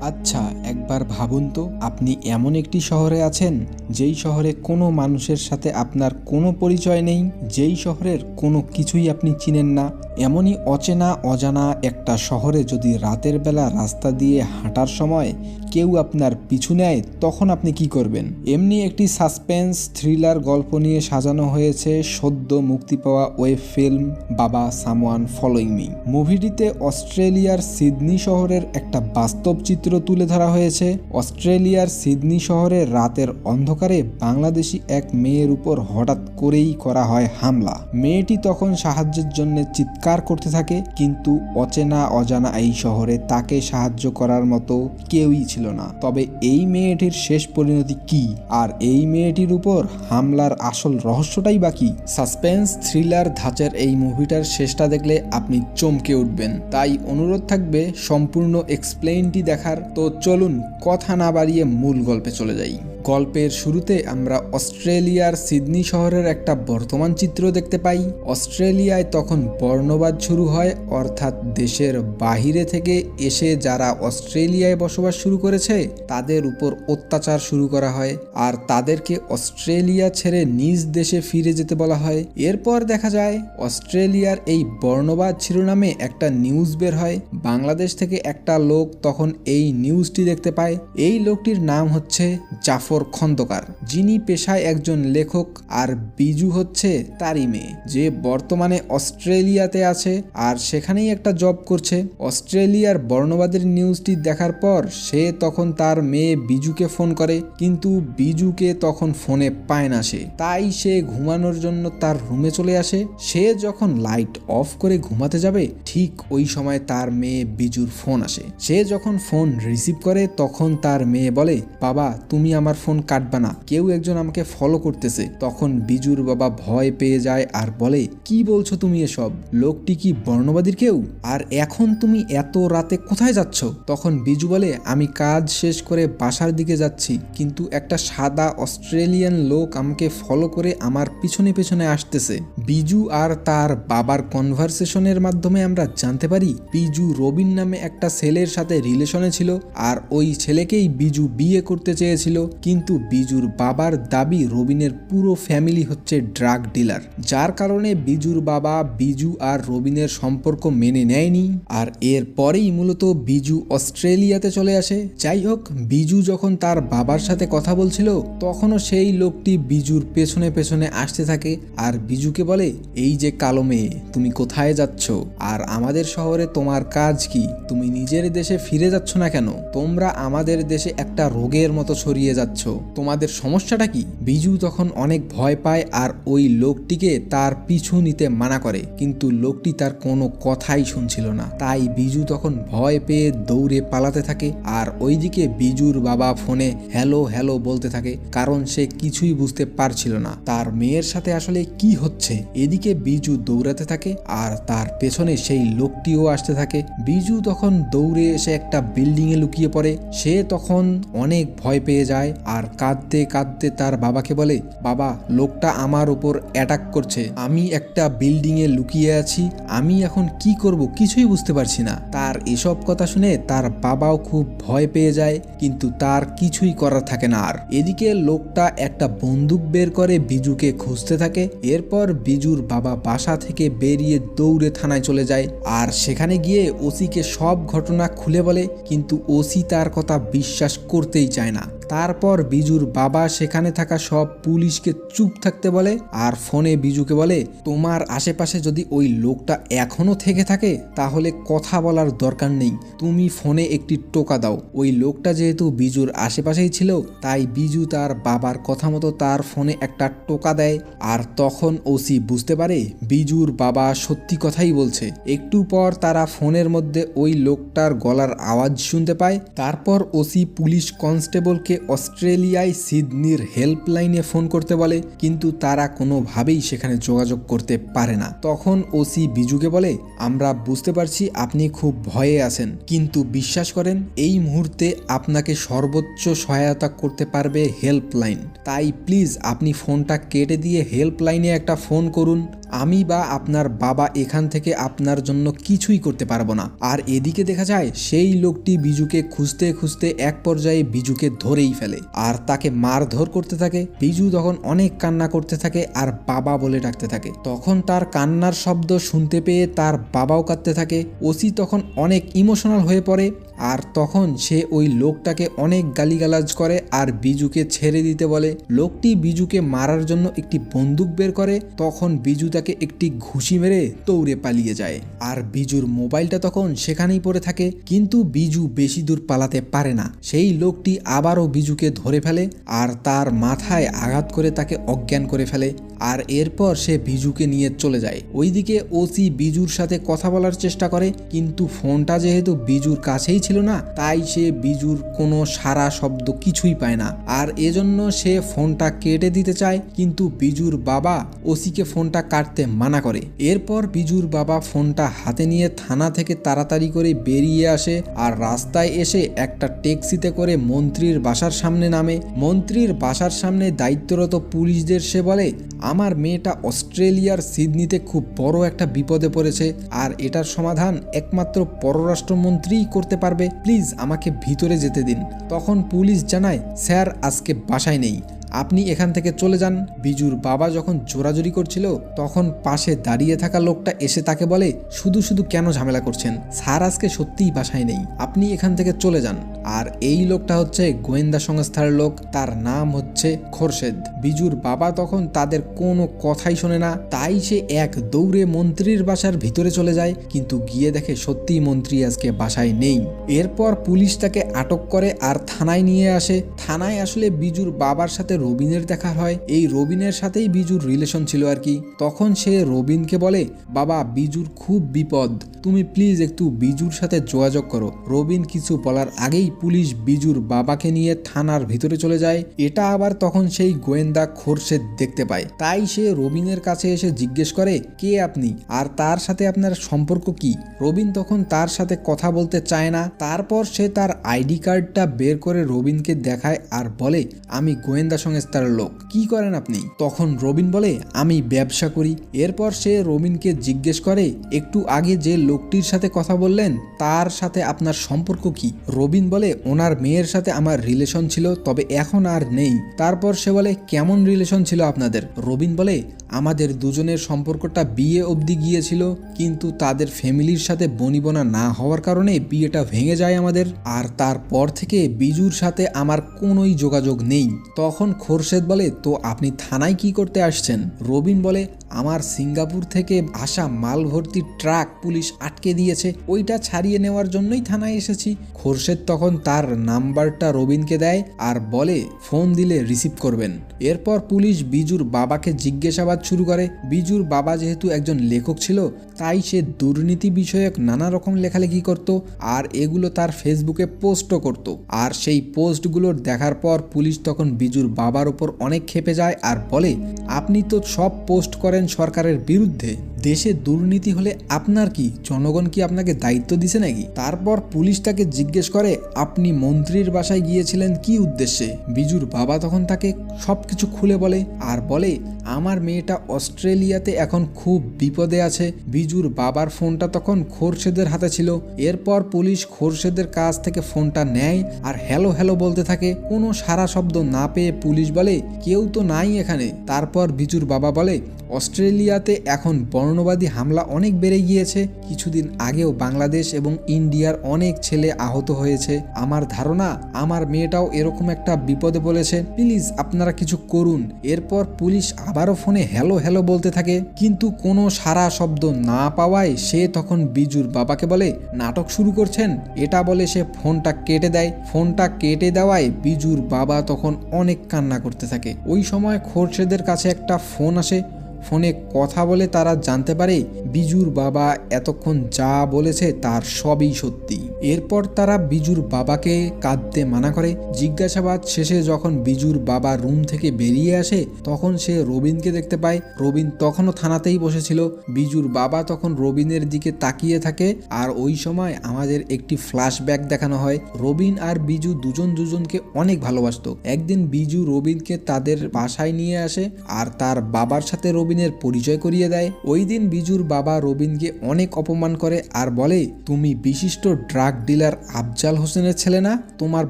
আচ্ছা, একবার ভাবুন তো, আপনি এমন একটি শহরে আছেন যেই শহরে কোনো মানুষের সাথে আপনার কোনো পরিচয় নেই, যেই শহরের কোনো কিছুই আপনি চিনেন না। এমনই অচেনা অজানা একটা শহরে যদি রাতের বেলা রাস্তা দিয়ে হাঁটার সময় কেউ আপনার পিছু নেয়, তখন আপনি কি করবেন? এমনি একটি সাসপেন্স থ্রিলার গল্প নিয়ে সাজানো হয়েছে সদ্য মুক্তি পাওয়া ওয়েব ফিল্ম বাবা সামওয়ান ফলোইং মি। মুভিটিতে অস্ট্রেলিয়ার সিডনি শহরের একটা বাস্তব চিত্র তুলে ধরা হয়েছে। অস্ট্রেলিয়ার সিডনি শহরে রাতের অন্ধকারে বাংলাদেশি এক মেয়ের উপর হঠাৎ করেই করা হয় হামলা। মেয়েটি তখন সাহায্যের জন্য চিৎকার করতে থাকে, কিন্তু অচেনা অজানা এই শহরে তাকে সাহায্য করার মতো কেউই ছিল না। তবে এই মেয়েটির শেষ পরিণতি কি, আর এই মেয়েটির উপর হামলার আসল রহস্যটাই বাকি? সাসপেন্স থ্রিলার ধাঁচের এই মুভিটার শেষটা দেখলে আপনি চমকে উঠবেন। তাই অনুরোধ থাকবে সম্পূর্ণ এক্সপ্লেইনটি দেখার। তো চলুন কথা না বাড়িয়ে মূল গল্পে চলে যাই। গল্পের শুরুতে আমরা অস্ট্রেলিয়ার সিডনি শহরের একটা বর্তমান চিত্র দেখতে পাই। অস্ট্রেলিয়ায় তখন বর্ণবাদ শুরু হয়, অর্থাৎ দেশের বাহিরে থেকে এসে যারা অস্ট্রেলিয়ায় বসবাস শুরু করেছে তাদের উপর অত্যাচার শুরু করা হয়, আর তাদেরকে অস্ট্রেলিয়া ছেড়ে নিজ দেশে ফিরে যেতে বলা হয়। এরপর দেখা যায় অস্ট্রেলিয়ার এই বর্ণবাদ শিরোনামে একটা নিউজ বের হয়। বাংলাদেশ থেকে একটা লোক তখন এই নিউজটি দেখতে পায়। এই লোকটির নাম হচ্ছে জাফর খন্দকার, যিনি পেশায় একজন লেখক, আর বিজু হচ্ছে তারই মেয়ে, যে বর্তমানে অস্ট্রেলিয়াতে আছে আর সেখানেই একটা জব করছে। অস্ট্রেলিয়ার বর্ণবাদের নিউজটি দেখার পর সে তখন তার মেয়ে বিজুকে ফোন করে, কিন্তু বিজুকে তখন ফোনে পায় না সে। তাই সে ঘুমানোর জন্য তার রুমে চলে আসে। সে যখন লাইট অফ করে ঘুমাতে যাবে, ঠিক ওই সময় তার মেয়ে বিজুর ফোন আসে। সে যখন ফোন রিসিভ করে তখন তার মেয়ে বলে, বাবা তুমি আমার ফোন কাটবা না, কেউ একজন আমাকে ফলো করতেছে। তখন বিজুর বাবা ভয় পেয়ে যায় আর বলে, কি বলছো তুমি এসব? লোকটি কি বর্ণবাদীর কেউ? আর এখন তুমি এত রাতে কোথায় যাচ্ছ? তখন বিজু বলে, আমি কাজ শেষ করে বাসার দিকে যাচ্ছি, কিন্তু একটা সাদা অস্ট্রেলিয়ান লোক আমাকে ফলো করে আমার পিছনে পিছনে আসতেছে। বিজু আর তার বাবার কনভারসেশনের মাধ্যমে আমরা জানতে পারি বিজু রবিন নামে একটা ছেলের সাথে রিলেশনে ছিল, আর ওই ছেলেকেই বিজু বিয়ে করতে চেয়েছিল। কিন্তু বিজুর বাবার দাবি রবিনের পুরো ফ্যামিলি হচ্ছে ড্রাগ ডিলার, যার কারণে বিজুর বাবা বিজু আর রবিনের সম্পর্ক মেনে নেয়নি। আর এর পরেই মূলত বিজু অস্ট্রেলিয়াতে চলে আসে। যাই হোক, বিজু যখন তার বাবার সাথে কথা বলছিল তখনও সেই লোকটি বিজুর পেছনে পেছনে আসতে থাকে আর বিজুকে বলে, এই যে কালো মেয়ে, তুমি কোথায় যাচ্ছ? আর আমাদের শহরে তোমার কাজ কি? তুমি নিজের দেশে ফিরে যাচ্ছ না কেন? তোমরা আমাদের দেশে একটা রোগের মতো ছড়িয়ে যাচ্ছ, তোমাদের সমস্যাটা কি? বিজু তখন অনেক ভয় পায় আর ওই লোকটিকে তার পিছু নিতে মানা করে, কিন্তু লোকটি তার কোনো কথাই শুনছিল না। তাই বিজু তখন ভয় পেয়ে দৌড়ে পালাতে থাকে। আর ওইদিকে বিজুর বাবা ফোনে হ্যালো হ্যালো বলতে থাকে, কারণ সে কিছুই বুঝতে পারছিল না তার মেয়ের সাথে আসলে কি হচ্ছে। এদিকে বিজু দৌড়াতে থাকে আর তার পেছনে সেই লোকটিও আসতে থাকে। বিজু তখন দৌড়ে এসে একটা বিল্ডিং এ লুকিয়ে পড়ে। সে তখন অনেক ভয় পেয়ে যায় আর কাঁদতে কাঁদতে তার বাবাকে বলে, বাবা লোকটা আমার উপর অ্যাটাক করছে, আমি একটা বিল্ডিং এ লুকিয়ে আছি, আমি এখন কি করব কিছুই বুঝতে পারছি না। তার এসব কথা শুনে তার বাবাও খুব ভয় পেয়ে যায়, কিন্তু তার কিছুই করার থাকে না। আর এদিকে লোকটা একটা বন্দুক বের করে বিজুকে খুঁজতে থাকে। এরপর বিজুর বাবা বাসা থেকে বেরিয়ে দৌড়ে থানায় চলে যায় আর সেখানে গিয়ে ওসিকে সব ঘটনা খুলে বলে, কিন্তু ওসি তার কথা বিশ্বাস করতেই চায় না। তারপর বিজুর বাবা সেখানে থাকা সব পুলিশকে চুপ থাকতে বলে আর ফোনে বিজুকে বলে, তোমার আশেপাশে যদি ওই লোকটা এখনো থেকে থাকে তাহলে কথা বলার দরকার নেই, তুমি ফোনে একটি টোকা দাও। ওই লোকটা যেহেতু বিজুর আশেপাশেই ছিল, তাই বিজু তার বাবার কথা মতো তার ফোনে একটা টোকা দেয়। আর তখন ওসি বুঝতে পারে বিজুর বাবা সত্যি কথাই বলছে। একটু পর তারা ফোনের মধ্যে ওই লোকটার গলার আওয়াজ শুনতে পায়। তারপর ওসি পুলিশ কনস্টেবলকে অস্ট্রেলিয়ায় সিডনির হেল্পলাইনে ফোন করতে বলে, কিন্তু তারা কোনোভাবেই সেখানে যোগাযোগ করতে পারে না। তখন ওসি বিজুকে বলে, আমরা বুঝতে পারছি আপনি খুব ভয়ে আছেন, কিন্তু বিশ্বাস করেন এই মুহূর্তে আপনাকে সর্বোচ্চ সহায়তা করতে পারবে হেল্পলাইন। তাই প্লিজ আপনি ফোনটা কেটে দিয়ে হেল্পলাইনে একটা ফোন করুন। আমি বা আপনার বাবা এখান থেকে আপনার জন্য কিছুই করতে পারবো না। আর এদিকে দেখা যায় সেই লোকটি বিজুকে খুঁজতে খুঁজতে এক পর্যায়ে বিজুকে ধরেই ফেলে আর তাকে মারধর করতে থাকে। বিজু তখন অনেক কান্না করতে থাকে আর বাবা বলে ডাকতে থাকে। তখন তার কান্নার শব্দ শুনতে পেয়ে তার বাবাও কাঁদতে থাকে। ওসি তখন অনেক ইমোশনাল হয়ে পড়ে আর তখন সে ওই লোকটাকে অনেক গালিগালাজ করে আর বিজুকে ছেড়ে দিতে বলে। লোকটি বিজুকে মারার জন্য একটি বন্দুক বের করে, তখন বিজু তাকে একটি ঘুষি মেরে দৌড়ে পালিয়ে যায়। আর বিজুর মোবাইলটা তখন সেখানেই পড়ে থাকে, কিন্তু বিজু বেশি দূর পালাতে পারে না। সেই লোকটি আবারও বিজুকে ধরে ফেলে আর তার মাথায় আঘাত করে তাকে অজ্ঞান করে ফেলে। আর এরপর সে বিজুকে নিয়ে চলে যায়। ওইদিকে ওসি বিজুর সাথে কথা বলার চেষ্টা করে, কিন্তু ফোনটা যেহেতু বিজুর কাছেই ছিল না, তাই সে বিজুর কোনো সারা শব্দ কিছুই পায় না। আর এজন্য সে ফোনটা কেটে দিতে চায়, কিন্তু বিজুর বাবা ওসিকে ফোনটা কাটতে মানা করে। এরপর বিজুর বাবা ফোনটা হাতে নিয়ে থানা থেকে তাড়াতাড়ি করে বেরিয়ে আসে আর রাস্তায় এসে একটা ট্যাক্সিতে করে মন্ত্রীর বাসার সামনে নামে। মন্ত্রীর বাসার সামনে দায়িত্বরত পুলিশদের সে বলে, আমার মেয়েটা অস্ট্রেলিয়ার সিডনিতে খুব বড় একটা বিপদে পড়েছে আর এটার সমাধান একমাত্র পররাষ্ট্রমন্ত্রীই করতে পারবে, প্লিজ আমাকে ভিতরে যেতে দিন। তখন পুলিশ জানায়, স্যার আজকে বাসায় নেই, আপনি এখান থেকে চলে যান। বিজুর বাবা যখন জোরাজুরি করছিল, তখন পাশে দাঁড়িয়ে থাকা লোকটা এসে তাকে বলে, শুধু শুধু কেন ঝামেলা করছেন, স্যার আজকে সত্যিই বাসায় নেই, আপনি এখান থেকে চলে যান। আর এই লোকটা হচ্ছে গোয়েন্দা সংস্থার লোক, তার নাম হচ্ছে খোরশেদ। বিজুর বাবা তখন তাদের কোনো কথাই শোনে না, তাই সে এক দৌড়ে মন্ত্রীর বাসার ভিতরে চলে যায়, কিন্তু গিয়ে দেখে সত্যিই মন্ত্রী আজকে বাসায় নেই। এরপর পুলিশ তাকে আটক করে আর থানায় নিয়ে আসে। থানায় আসলে বিজুর বাবার সাথে রবিনের দেখা হয়। এই রবিনের সাথেই বিজুর রিলেশন ছিল আর কি। তখন সে রবিনকে বলে, বাবা বিজুর খুব বিপদ, তুমি প্লিজ একটু বিজুর সাথে যোগাযোগ করো। রবিন কিছু বলার আগেই পুলিশ বিজুর বাবাকে নিয়ে থানার ভিতরে চলে যায়। এটা আবার তখন সেই গোয়েন্দা খোরশেদ দেখতে পায়, তাই সে রবিনের কাছে এসে জিজ্ঞেস করে, কে আপনি আর তার সাথে আপনার সম্পর্ক কি? রবিন তখন তার সাথে কথা বলতে চায় না। তারপর সে তার আইডি কার্ডটা বের করে রবিনকে দেখায় আর বলে, আমি গোয়েন্দা সংস্থার লোক। কি করেন আপনি? তখন রবিন বলে, আমি ব্যবসা করি। এরপর সে রবিনকে জিজ্ঞেস করে, একটু আগে যে লোকটির সাথে কথা বললেন তার সাথে আপনার সম্পর্ক কি? রবিন বলে, ওনার মেয়ের সাথে আমার রিলেশন ছিল, তবে এখন আর নেই। তারপর সে বলে, কেমন রিলেশন ছিল আপনাদের? রবিন বলে, আমাদের দুজনের সম্পর্কটা বিয়ে অবধি গিয়েছিল, কিন্তু তাদের ফ্যামিলির সাথে বনিবনা না হওয়ার কারণে বিয়েটা ভেঙে যায় আমাদের। আর তারপর থেকে বিজুর সাথে আমার কোনোই যোগাযোগ নেই। তখন খোরশেদ বলে, তো আপনি থানায় কি করতে আসছেন? রবিন বলে, আমার সিঙ্গাপুর থেকে আসা মাল ভর্তি ট্রাক পুলিশ আটকে দিয়েছে, ওইটা ছাড়িয়ে নেওয়ার জন্যই থানায় এসেছি। খোরশেদ তখন তার নাম্বারটা রবিনকে দেয় আর বলে, ফোন দিলে রিসিভ করবেন। এরপর পুলিশ বিজুর বাবাকে জিজ্ঞাসাবাদ শুরু করে। বিজুর বাবা যেহেতু একজন লেখক ছিল, তাই সে দুর্নীতি বিষয়ক নানা রকম লেখালেখি করত আর এগুলো তার ফেসবুকে পোস্টও করত। আর সেই পোস্টগুলোর দেখার পর পুলিশ তখন বিজুর বাবার উপর অনেক ক্ষেপে যায় আর বলে, আপনি তো সব পোস্ট করেন সরকারের বিরুদ্ধে, দেশে দুর্নীতি হলে আপনার কি, জনগণ কি আপনাকে দায়িত্ব দিছে নাকি? তারপর পুলিশ তাকে জিজ্ঞেস করে, আপনি মন্ত্রীর বাসায় গিয়েছিলেন কি উদ্দেশ্যে? বিজুর বাবা তখন তাকে সবকিছু খুলে বলে আর বলে, আমার মেয়েটা অস্ট্রেলিয়াতে এখন খুব বিপদে আছে। বিজুর বাবার ফোনটা তখন খোরশেদের হাতে ছিল। এরপর পুলিশ খোরশেদের কাছ থেকে ফোনটা নেয় আর হ্যালো হ্যালো বলতে থাকে। কোনো সারা শব্দ না পেয়ে পুলিশ বলে, কেউ তো নাই এখানে। তারপর বিজুর বাবা বলে, অস্ট্রেলিয়াতে এখন বর্ণবাদী হামলা অনেক বেড়ে গিয়েছে, কিছুদিন আগেও বাংলাদেশ এবং ইন্ডিয়ার অনেক ছেলে আহত হয়েছে, আমার ধারণা আমার মেয়েটাও এরকম একটা বিপদে পড়েছে, প্লিজ আপনারা কিছু করুন। এরপর পুলিশ আবারও ফোনে হ্যালো হ্যালো বলতে থাকে, কিন্তু কোনো সারা শব্দ না পাওয়ায় সে তখন বিজুর বাবাকে বলে, নাটক শুরু করছেন, এটা বলে সে ফোনটা কেটে দেয়। ফোনটা কেটে দেওয়ায় বিজুর বাবা তখন অনেক কান্না করতে থাকে। ওই সময় খোরশেদের কাছে একটা ফোন আসে। ফোনে কথা বলে তারা জানতে পারে বিজুর বাবা এতক্ষণ যা বলেছে তার সবই সত্যি। এরপর তারা বিজুর বাবাকে কাঁদতে মানা করে। জিজ্ঞাসাবাদ শেষে যখন বিজুর বাবা রুম থেকে বেরিয়ে আসে, তখন সে রবিনকে দেখতে পায়। রবিন তখনও থানাতেই বসেছিল। বিজুর বাবা তখন রবিনের দিকে তাকিয়ে থাকে আর ওই সময় আমাদের একটি ফ্ল্যাশব্যাক দেখানো হয়। রবিন আর বিজু দুজন দুজনকে অনেক ভালোবাসত। একদিন বিজু রবিনকে তাদের বাসায় নিয়ে আসে আর তার বাবার সাথে রবিন রবিনের পরিচয় করিয়ে দেয়। ওই দিন বিজুর বাবা রবিনকে অনেক অপমান করে আর বলে, তুমি বিশিষ্ট ড্রাগ ডিলার আফজাল হোসেনের ছেলে না? তোমার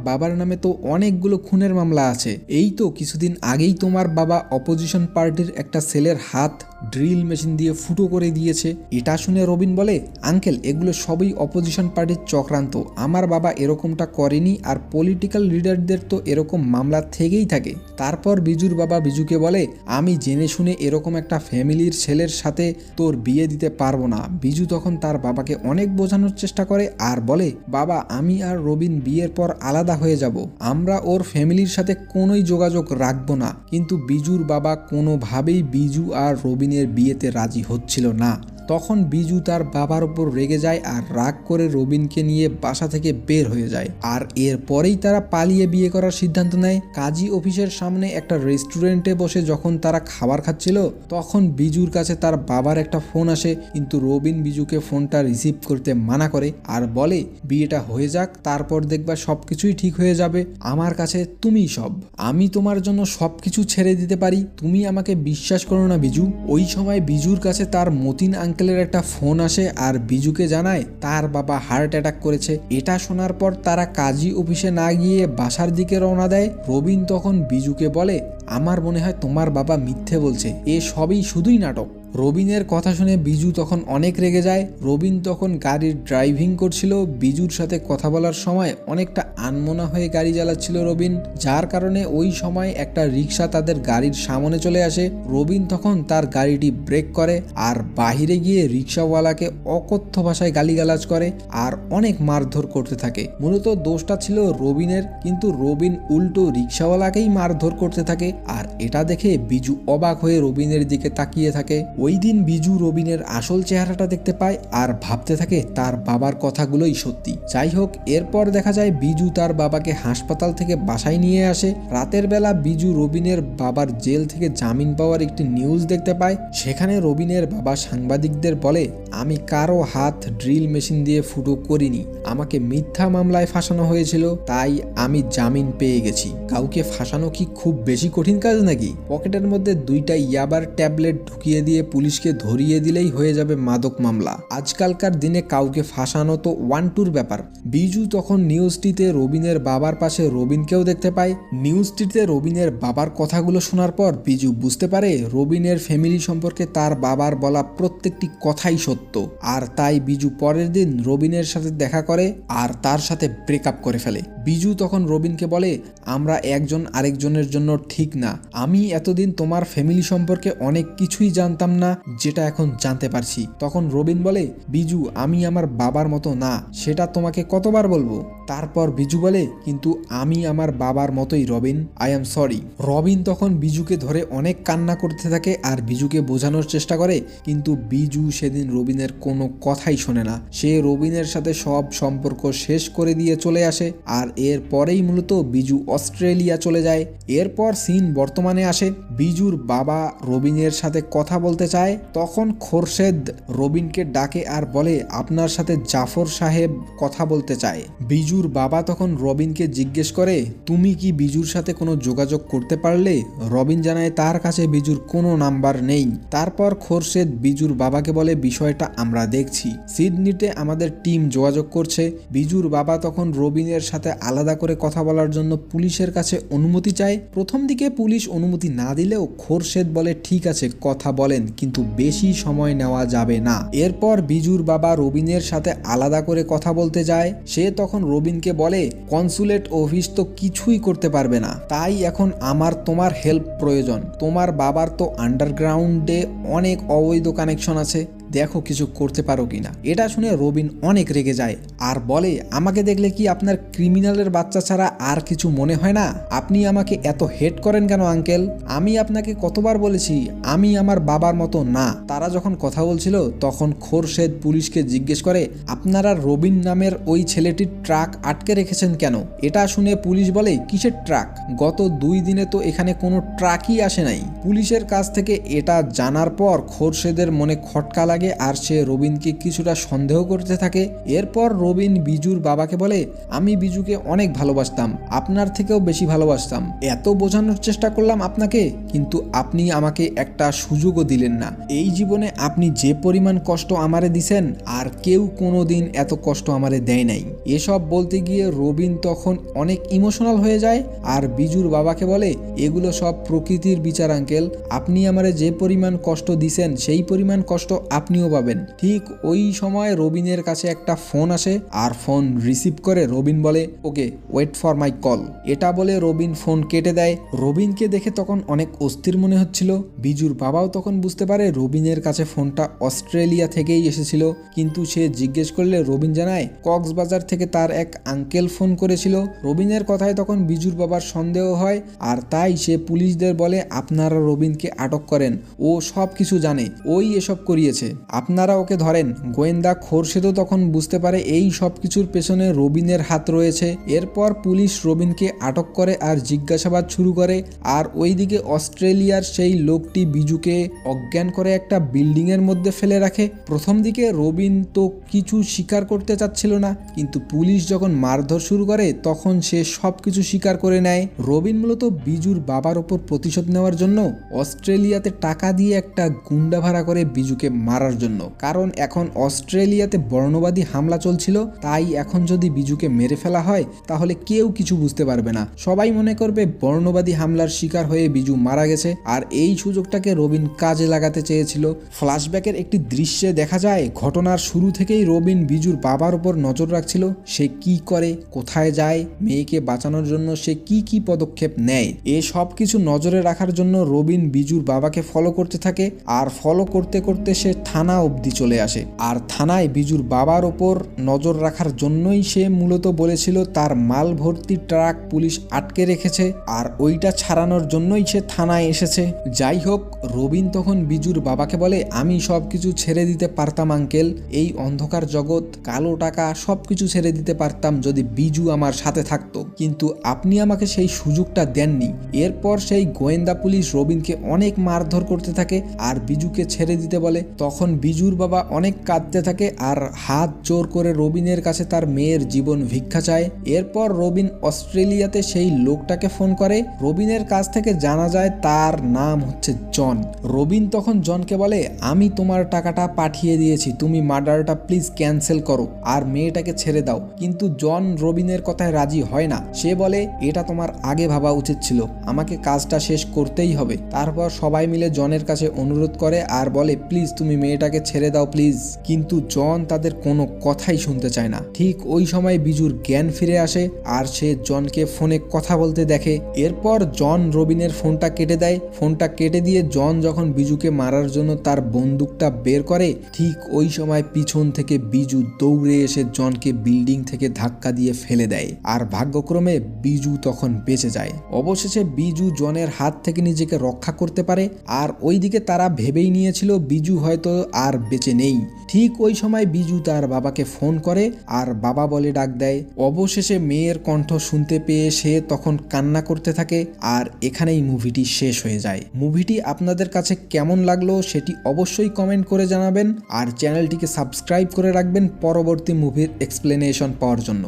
বাবার নামে তো অনেকগুলো খুনের মামলা আছে। এই তো কিছুদিন আগেই তোমার বাবা অপোজিশন পার্টির একটা ছেলের হাত ড্রিল মেশিন দিয়ে ফুটো করে দিয়েছে। এটা শুনে রবিন বলে, আঙ্কেল এগুলো সবই অপোজিশন পার্টির চক্রান্ত, আমার বাবা এরকমটা করেনি, আর পলিটিক্যাল লিডারদের তো এরকম মামলা থেকেই থাকে। তারপর বিজুর বাবা বিজুকে বলে, আমি জেনে শুনে এরকম একটা ফ্যামিলির ছেলের সাথে তোর বিয়ে দিতে পারবো না। বিজু তখন তার বাবাকে অনেক বোঝানোর চেষ্টা করে আর বলে, বাবা আমি আর রবিন বিয়ের পর আলাদা হয়ে যাব, আমরা ওর ফ্যামিলির সাথে কোনোই যোগাযোগ রাখবো না। কিন্তু বিজুর বাবা কোনোভাবেই বিজু আর রবিনের বিয়েতে রাজি হচ্ছিল না। তখন বিজু তার বাবার উপর রেগে যায় আর রাগ করে রবিনকে নিয়ে বাসা থেকে বের হয়ে যায়। আর এরপরেই তারা পালিয়ে বিয়ে করার সিদ্ধান্ত নেয়। কাজী অফিসের সামনে একটা রেস্টুরেন্টে বসে যখন তারা খাবার খাচ্ছিল, তখন বিজুর কাছে তার বাবার একটা ফোন আসে, কিন্তু রবিন বিজুকে ফোনটা রিসিভ করতে মানা করে আর বলে, বিয়েটা হয়ে যাক, তারপর দেখবা সবকিছুই ঠিক হয়ে যাবে, আমার কাছে তুমিই সব, আমি তোমার জন্য সবকিছু ছেড়ে দিতে পারি, তুমি আমাকে বিশ্বাস করো না বিজু। ওই সময় বিজুর কাছে তার মতিন আঙ্কেলের একটা ফোন আসে আর বিজুকে জানায় তার বাবা হার্ট অ্যাটাক করেছে। এটা শোনার পর তারা কাজী অফিসে না গিয়ে বাসার দিকে রওনা দেয়। রবিন তখন বিজুকে বলে, আমার মনে হয় তোমার বাবা মিথ্যে বলছে, এ সবই শুধুই নাটক। রবিনের কথা শুনে বিজু তখন অনেক রেগে যায়। রবিন তখন গাড়ির ড্রাইভিং করছিল, বিজুর সাথে কথা বলার সময় অনেকটা আনমনা হয়ে গাড়ি চালাচ্ছিল রবিন, যার কারণে ওই সময় একটা রিক্সা তাদের গাড়ির সামনে চলে আসে। রবিন তখন তার গাড়িটি ব্রেক করে আর বাহিরে গিয়ে রিক্সাওয়ালাকে অকথ্য ভাষায় গালিগালাজ করে আর অনেক মারধর করতে থাকে। মূলত দোষটা ছিল রবিনের, কিন্তু রবিন উল্টো রিক্সাওয়ালাকেই মারধর করতে থাকে। আর এটা দেখে বিজু অবাক হয়ে রবিনের দিকে তাকিয়ে থাকে। ওই দিন বিজু রবিনের আসল চেহারাটা দেখতে পায় আর ভাবতে থাকে তার বাবার কথাগুলোই সত্যি। যাই হোক, এরপর দেখা যায় বিজু তার বাবাকে হাসপাতাল থেকে বাসায় নিয়ে আসে। রাতের বেলা বিজু রবিনের বাবার জেল থেকে জামিন পাওয়ার একটি নিউজ দেখতে পায়। সেখানে রবিনের বাবা সাংবাদিকদের বলে, আমি কারো হাত ড্রিল মেশিন দিয়ে ফুটো করিনি, আমাকে মিথ্যা মামলায় ফাঁসানো হয়েছিল, তাই আমি জামিন পেয়ে গেছি। কাউকে ফাঁসানো কি খুব বেশি কঠিন কাজ নাকি? পকেটের মধ্যে 2টা ইয়াবার ট্যাবলেট ঢুকিয়ে দিয়ে পুলিশকে ধরিয়ে দিলেই হয়ে যাবে মাদক মামলা। আজকালকার দিনে কাউকে ফাঁসানো তো 1-2 ব্যাপার। বিজু তখন নিউজটিতে রবিনের বাবার পাশে রবিনকেও দেখতে পায়। নিউজটিতে রবিনের বাবার কথাগুলো শোনার পর বিজু বুঝতে পারে রবিনের ফ্যামিলি সম্পর্কে তার বাবার বলা প্রত্যেকটি কথাই সত্য। আর তাই বিজু পরের দিন রবিনের সাথে দেখা করে আর তার সাথে ব্রেকআপ করে ফেলে। বিজু তখন রবিনকে বলে, আমরা একজন আরেকজনের জন্য ঠিক না, আমি এতদিন তোমার ফ্যামিলি সম্পর্কে অনেক কিছুই জানতাম না যেটা এখন জানতে পারছি। তখন রবিন বলে, বিজু আমি আমার বাবার মতো না, সেটা তোমাকে কতবার বলবো? তারপর বিজু বলে, কিন্তু আমি আমার বাবার মতোই Robin, I am sorry. Robin তখন বিজুকে ধরে অনেক কান্না করতে থাকে আর বিজুকে বোঝানোর চেষ্টা করে, কিন্তু বিজু সেদিন রবিনের কোনো কথাই শোনে না। সে রবিনের সাথে সব সম্পর্ক শেষ করে দিয়ে চলে আসে। আর এর পরেই মূলত বিজু অস্ট্রেলিয়া চলে যায়। এরপর সিন বর্তমানে আসে। বিজুর বাবা রবিনের সাথে কথা বলতে চায়, তখন খোরশেদ রবিনকে ডাকে আর বলে, আপনার সাথে জাফর সাহেব কথা বলতে চায়। বিজুর বাবা তখন রবিনকে জিজ্ঞেস করে, তুমি কি বিজুর সাথে কোনো যোগাযোগ করতে পারলে? রবিন জানায় তার কাছে বিজুর কোনো নাম্বার নেই। তারপর খোরশেদ বিজুর বাবাকে বলে, বিষয়টা আমরা দেখছি, সিডনিতে আমাদের টিম যোগাযোগ করছে। বিজুর বাবা তখন রবিনের সাথে আলাদা করে কথা বলার জন্য পুলিশের কাছে অনুমতি চায়। প্রথম দিকে পুলিশ অনুমতি না দিলেও খোরশেদ বলে, ঠিক আছে কথা বলেন, কিন্তু বেশি সময় নেওয়া যাবে না। এরপর বিজুর বাবা রবিনের সাথে আলাদা করে কথা বলতে যায়। সে তখন রবিনকে বলে, কনসুলেট অফিস তো কিছুই করতে পারবে না, তাই এখন আমার তোমার হেল্প প্রয়োজন। তোমার বাবার তো আন্ডারগ্রাউন্ডে অনেক অবৈধ কানেকশন আছে, দেখো কিছু করতে পারো কিনা। এটা শুনে রবিন অনেক রেগে যায় আর বলে, আমাকে দেখলে কি আপনার ক্রিমিনালের বাচ্চা ছাড়া আর কিছু মনে হয় না? আপনি আমাকে এত হেট করেন কেন আঙ্কেল? আমি আপনাকে কতবার বলেছি আমি আমার বাবার মতো না। তারা যখন কথা বলছিল তখন খোরশেদ পুলিশকে জিজ্ঞেস করে, আপনারা রবিন নামের ওই ছেলেটির ট্রাক আটকে রেখেছেন কেন? এটা শুনে পুলিশ বলে, কিসের ট্রাক? গত 2 দিনে তো এখানে কোনো ট্রাকই আসে নাই। পুলিশের কাছ থেকে এটা জানার পর খোরশেদের মনে খটকা লাগে লাগে আর সে রবিনকে কিছুটা সন্দেহ করতে থাকে। এরপর রবিন বিজুর বাবাকে বলে, আমি বিজুকে অনেক ভালোবাসতাম, আপনার থেকেও বেশি ভালোবাসতাম, এত বোঝানোর চেষ্টা করলাম আপনাকে, কিন্তু আপনি আমাকে একটা সুযোগও দিলেন না। এই জীবনে আপনি যে পরিমাণ কষ্ট আমারে দিছেন আর কেউ কোনোদিন এত কষ্ট আমারে দেয় নাই। এসব বলতে গিয়ে রবিন তখন অনেক ইমোশনাল হয়ে যায় আর বিজুর বাবাকে বলে, এগুলো সব প্রকৃতির বিচার আঙ্কেল, আপনি আমারে যে পরিমাণ কষ্ট দিছেন সেই পরিমাণ কষ্ট আপনিও পাবেন। ঠিক ওই সময় রবিনের কাছে একটা ফোন আসে আর ফোন রিসিভ করে রবিন বলে, okay wait for my call. এটা বলে রবিন ফোন কেটে দেয়। রবিনকে দেখে তখন অনেক অস্থির মনে হচ্ছিল। বিজুর বাবাও তখন বুঝতে পারে রবিনের কাছে ফোনটা অস্ট্রেলিয়া থেকেই এসেছিল, কিন্তু সে জিজ্ঞেস করলে রবিন জানায় কক্সবাজার থেকে তার এক আঙ্কেল ফোন করেছিল। রবিনের কথায় তখন বিজুর বাবার সন্দেহ হয় আর তাই সে পুলিশদের বলে, আপনারা রবিনকে আটক করেন, ও সব কিছু জানে, ওই এসব করিয়েছে, আপনারা ওকে ধরেন। গোয়েন্দা খোরশেদও তখন বুঝতে পারে এই সব কিছুর পেছনে রবিনের হাত রয়েছে। এরপর পুলিশ রবিনকে আটক করে আর জিজ্ঞাসাবাদ শুরু করে। আর ওইদিকে অস্ট্রেলিয়ার সেই লোকটি বিজুকে অজ্ঞান করে একটা বিল্ডিং এর মধ্যে ফেলে রাখে। প্রথম দিকে রবিন তো কিছু স্বীকার করতে চাচ্ছিল না, কিন্তু পুলিশ যখন মারধর শুরু করে তখন সে সব কিছু স্বীকার করে নেয়। রবিন মূলত বিজুর বাবার ওপর প্রতিশোধ নেওয়ার জন্য অস্ট্রেলিয়াতে টাকা দিয়ে একটা গুন্ডা ভাড়া করে বিজুকে মারার জন্য, কারণ এখন অস্ট্রেলিয়াতে বর্ণবাদী হামলা চলছিল। তাই এখন যদি বিজুকে মেরে ফেলা হয় তাহলে কেউ কিছু বুঝতে পারবে না, সবাই মনে করবে বর্ণবাদী হামলার শিকার হয়ে বিজু মারা গেছে। আর এই সুযোগটাকে রবিন কাজে লাগাতে চেয়েছিল। ফ্ল্যাশব্যাকের একটি দৃশ্যে দেখা যায় ঘটনার শুরু থেকেই রবিন বিজুর বাবার উপর নজর রাখছিল, সে কি করে, কোথায় যায়, মেয়েকে বাঁচানোর জন্য সে কি কি পদক্ষেপ নেয়। এ সব কিছু নজরে রাখার জন্য রবিন বিজুর বাবাকে ফলো করতে থাকে আর ফলো করতে করতে সে থানা অবধি চলে আসে। আর থানায় বিজুর বাবার ওপর নজর রাখার জন্যই সে মূলত বলেছিল তার মাল ভর্তি ট্রাক পুলিশ আটকে রেখেছে আর ওইটা ছাড়ানোর জন্যই সে থানায় এসেছে। যাই হোক, রবিন তখন বিজুর বাবাকে বলে, আমি সব কিছু ছেড়ে দিতে পারতাম আঙ্কেল, এই অন্ধকার জগৎ, কালো টাকা সবকিছু ছেড়ে দিতে পারতাম যদি বিজু আমার সাথে থাকতো, কিন্তু আপনি আমাকে সেই সুযোগটা দেননি। এরপর সেই গোয়েন্দা পুলিশ রবিনকে অনেক মারধর করতে থাকে আর বিজুকে ছেড়ে দিতে বলে। তখন বিজুর বাবা অনেক কাঁদতে থাকে আর হাত জোর করে রবিনের কাছে তার মেয়ের জীবন ভিক্ষা চায়। এরপর রবিন অস্ট্রেলিয়াতে সেই লোকটাকে ফোন করে। রবিনের কাছ থেকে জানা যায় তার নাম হচ্ছে জন। রবিন তখন জনকে বলে, আমি তোমার টাকাটা পাঠিয়ে দিয়েছি, তুমি মার্ডারটা প্লিজ ক্যান্সেল করো আর মেয়েটাকে ছেড়ে দাও। কিন্তু জন রবিনের কথায় রাজি হয় না, সে বলে, এটা তোমার আগে ভাবা উচিত ছিল, আমাকে কাজটা শেষ করতেই হবে। তারপর সবাই মিলে জনের কাছে অনুরোধ করে আর বলে, প্লিজ তুমি মেয়েটাকে ছেড়ে দাও প্লিজ। কিন্তু জন তাদের কোনো কথাই শুনতে চায় না। ঠিক ওই সময় বিজুর জ্ঞান ফিরে আসে আর সে জনকে ফোনে কথা বলতে দেখে। এরপর জন রবিনের ফোনটা কেটে দেয়। ফোনটা কেটে দিয়ে জন যখন বিজুকে মারার জন্য তার বন্দুকটা বের করে, ঠিক ওই সময় পিছন থেকে বিজু দৌড়ে এসে জনকে বিল্ডিং থেকে ধাক্কা দিয়ে ফেলে দেয় আর ভাগ্যক্রমে বিজু তখন বেঁচে যায়। অবশেষে বিজু জনের হাত থেকে নিজেকে রক্ষা করতে পারে আর ওইদিকে তারা ভেবেই নিয়েছিল বিজু হয়তো আর বেঁচে নেই। ঠিক ওই সময় বিজু তার বাবাকে ফোন করে আর বাবা বলে ডাক দেয়। অবশেষে মেয়ের কণ্ঠ শুনতে পেয়ে সে তখন কান্না করতে থাকে আর এখানেই মুভিটি শেষ হয়ে যায়। মুভিটি আপনাদের কাছে কেমন লাগলো সেটি অবশ্যই কমেন্ট করে জানাবেন আর চ্যানেলটিকে সাবস্ক্রাইব করে রাখবেন পরবর্তী মুভির এক্সপ্লেনেশন পাওয়ার জন্য।